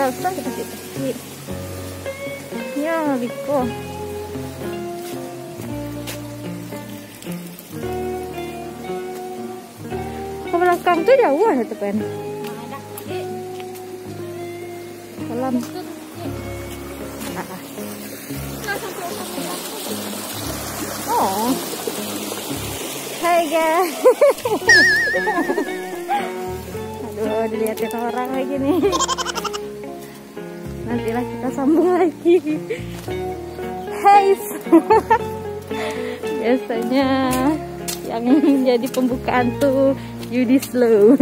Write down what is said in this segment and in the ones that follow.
sandal kita kasih. Ya, Biko. Ke belakang tuh jauh ada tuh pen. Salam. Oh. Hai guys. Aduh, dilihatin orang lagi nih. Nantilah kita sambung lagi. Hai. Biasanya yang jadi pembukaan tuh Yudi Slow.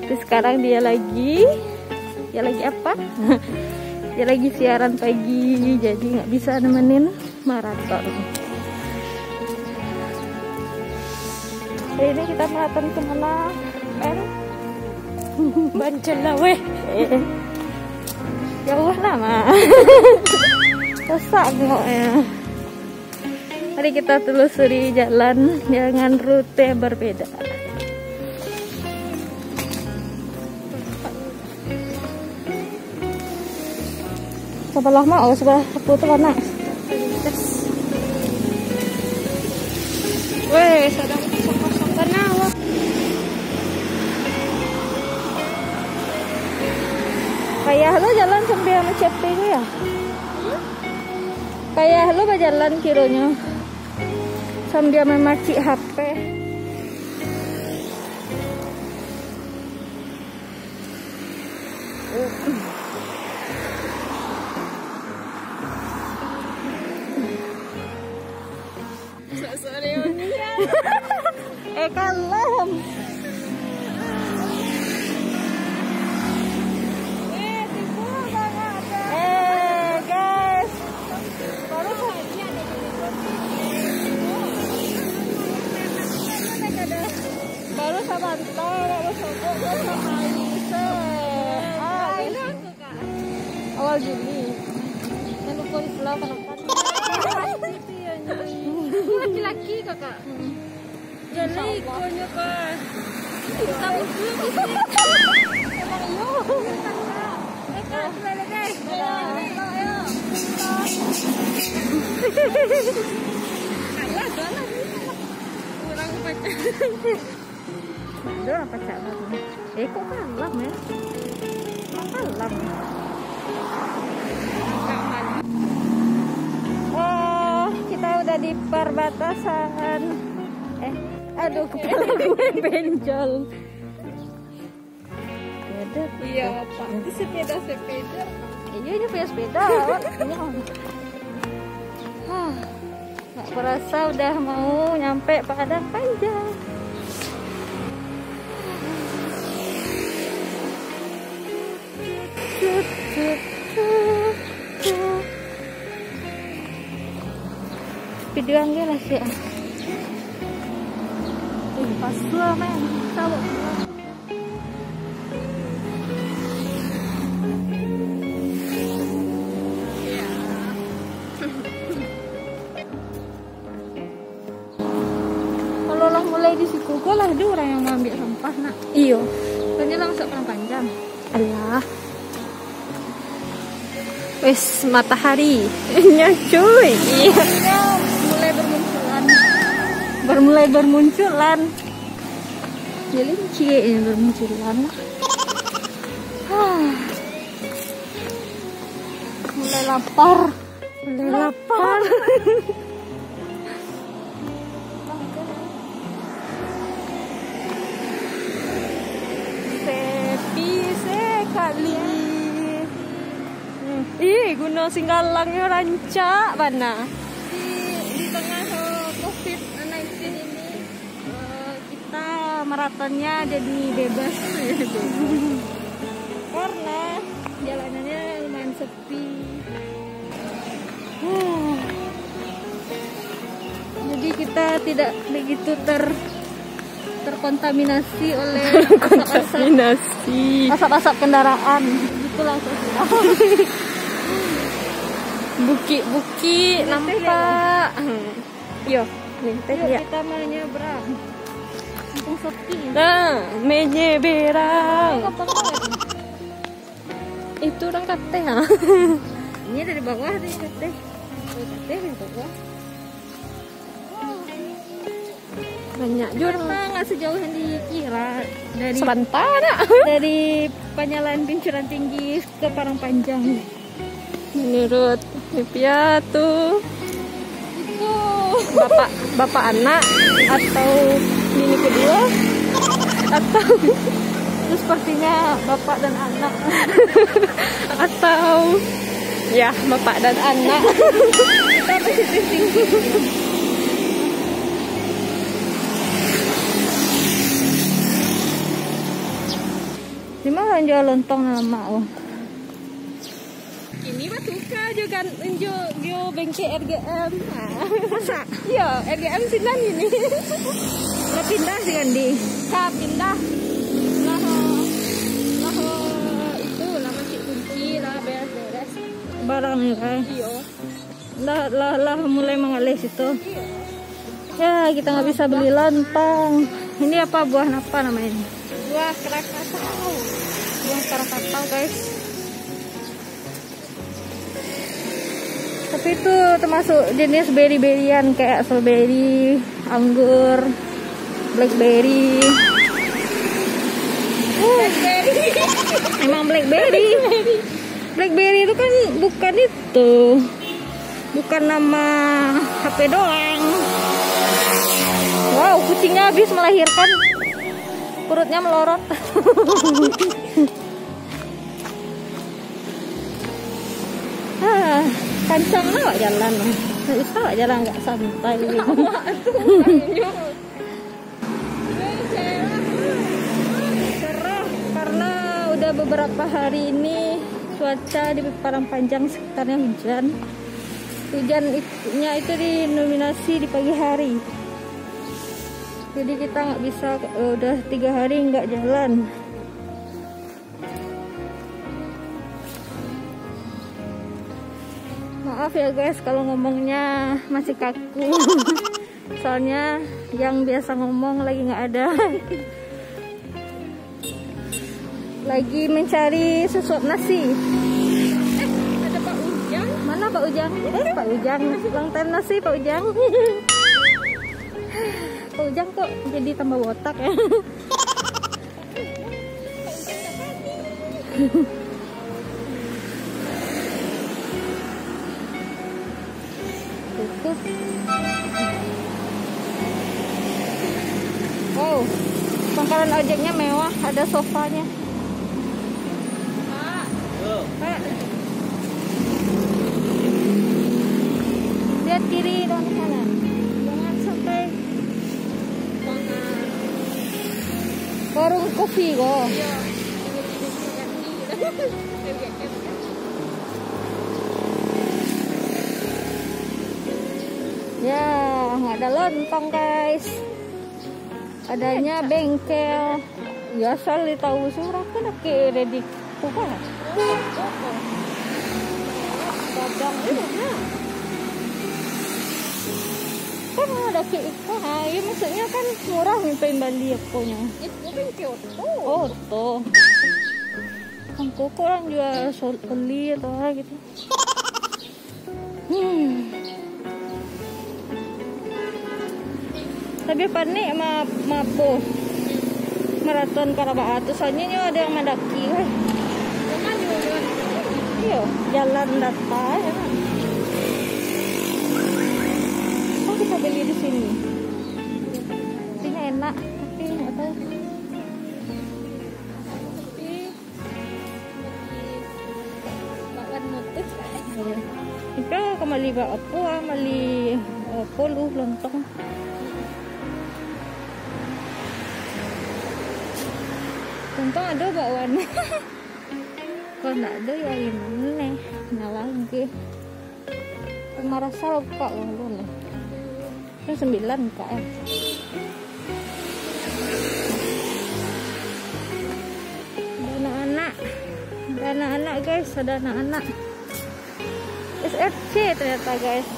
Terus sekarang dia lagi apa? Dia lagi siaran pagi, jadi nggak bisa nemenin maraton. Ini kita maraton kemana? Bancala weh. Jauh lama. Susah ngoknya. Mari kita telusuri jalan dengan rute berbeda. Sebelah mau sebelah aku tuh mana? Weh, sedang kosong kenal. Kayak lo jalan sambil macet itu ya? Kayak lo berjalan kironya sambil memacik HP. Kalem. Guys, baru sama awal Juli. Jangan lupa di sebelah penekan. Laki-laki kakak. Jadi ikonnya kan. Kita berdua di sini. Emang yo. Kak, gimana guys? Ayo. Kalah. Kurang pacaran. Udah pacaran. Kok kalah ya? Kalah. Oh, kita udah di perbatasan. Aduh, kepala gue benjol. Iya, Pak. Itu sepeda. Iya, ini punya sepeda. Nggak berasa udah mau nyampe Padang Panjang. Videoan dia lah sih. Pas lah men, tahu. Kalau lah mulai di situ, kok lah ada orang yang mau ambil sampah nak. Iyo. Soalnya langsung Padang Panjang. Alah. Wes matahari. Nya cuy. Iya. Mulai bermunculan. Kelinci yang bermunculan. Mulai lapar. Sepi sekali. Ih, Gunung Singgalangnya rancak mana? Di tengah COVID-19 ini kita maratonnya jadi bebas. Karena jalanannya lumayan sepi. Jadi kita tidak begitu terkontaminasi oleh asap-asap kendaraan. Itulah sosial. Buki nampak. Yo, kita mau nyebrang. Kampung sepi. Nah, menyeberang. itu orang kate ha. Ini dari bawah nih kate. Kate dari bawah. Banyak juga nggak sejauh yang dikira dari sebentar dari Panyalan Pincuran Tinggi ke Parang Panjang. Menurut Nipia tuh itu bapak anak atau bini kedua atau itu sepertinya bapak dan anak atau ya bapak dan anak. Kita positif tinggi. Di mana jual lontong lama oh. Ini mah suka juga jo bengke RGM. Masa? Iya, RGM sinan ini. Lah pindah sih Gandi. Kak pindah. Lah itu lah masih kunci lah beres-beres. Barangnya kan. Iya. Lah mulai mengalir situ. Ya, kita nggak bisa beli lontong. Ini apa buah apa namanya ini? Buah Krakatau. Buah Krakatau, guys. Tapi itu termasuk jenis berry-berryan kayak strawberry, anggur, blackberry. Emang blackberry. Blackberry itu kan bukan itu. Bukan nama HP doang. Wow, kucingnya habis melahirkan. Perutnya melorot. Kancang lah jalan. Bisa jalan nggak santai. Cerah karena udah beberapa hari ini cuaca di Parang Panjang sekitarnya hujan. Hujannya itu dinominasi di pagi hari. Jadi kita nggak bisa, udah 3 hari nggak jalan. Maaf ya guys kalau ngomongnya masih kaku. Soalnya yang biasa ngomong lagi nggak ada. Lagi mencari sesuap nasi. Ada Pak Ujang. Mana Pak Ujang? Pak Ujang. Long nasi Pak Ujang. Pak Ujang kok jadi tambah botak ya. Wow, pangkalan ojeknya mewah, ada sofanya. Pak. Lihat kiri dan kanan. Jangan sampai warung kopi kok. Ya, nggak ada lontong guys. Adanya bengkel. Ya asal tahu surah kan ke ready buka. Kadang kan ada ke ikan. Ya maksudnya kan murah nyimpen Bali akonya. Itu bengkel. Oh, tuh. Kan kok orang jual beli atau apa gitu. Tapi panik mapo maraton Karabaatu soalnya ini ada yang mendaki iya jalan data ya kan. Oh kita beli di sini enak tapi nggak tahu itu kembali apa mali polu lontong. Lontong ada bakwan. Kalau nggak ada ya gimana? Nah lagi. Marasa lupa loh nih. Itu 9 KM. Ada anak-anak guys, ada anak-anak. SRC ternyata guys.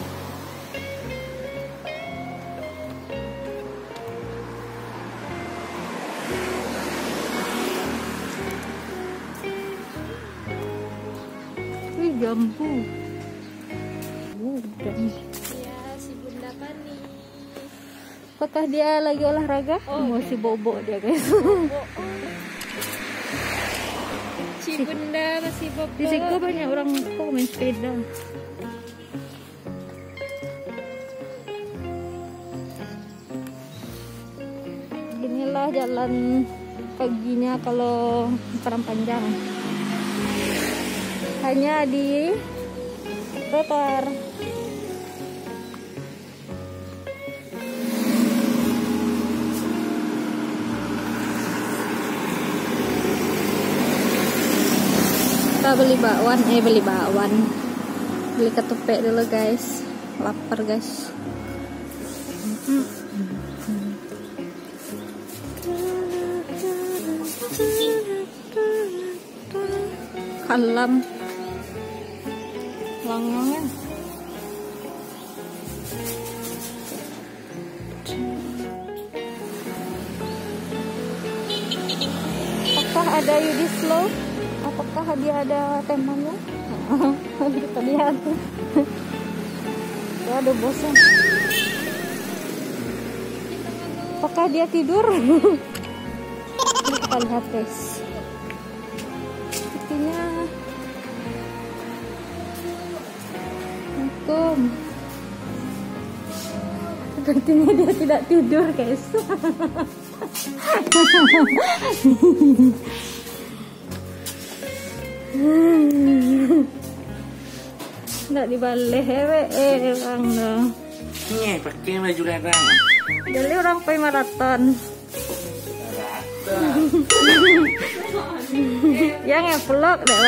jambu. Udang. Ya, si Bunda Pani. Apakah dia lagi olahraga? Masih bobok dia guys. Si Bunda masih bobok. Di situ banyak orang kok main sepeda. Inilah jalan paginya kalau Padang Panjang. Hanya di trotoar. Kita beli bakwan, beli ketupek dulu guys, lapar guys. Kalam langangnya. Apakah ada Yudi Slow? Apakah dia ada temannya? Kita lihat. Ya, ada bosan. Apakah dia tidur? Kita lihat guys. Sepertinya sepertinya dia tidak tidur guys. Nggak dibalik orang dah. Nih pakai baju kadang. Jadi orang pergi maraton. Yang vlog deh.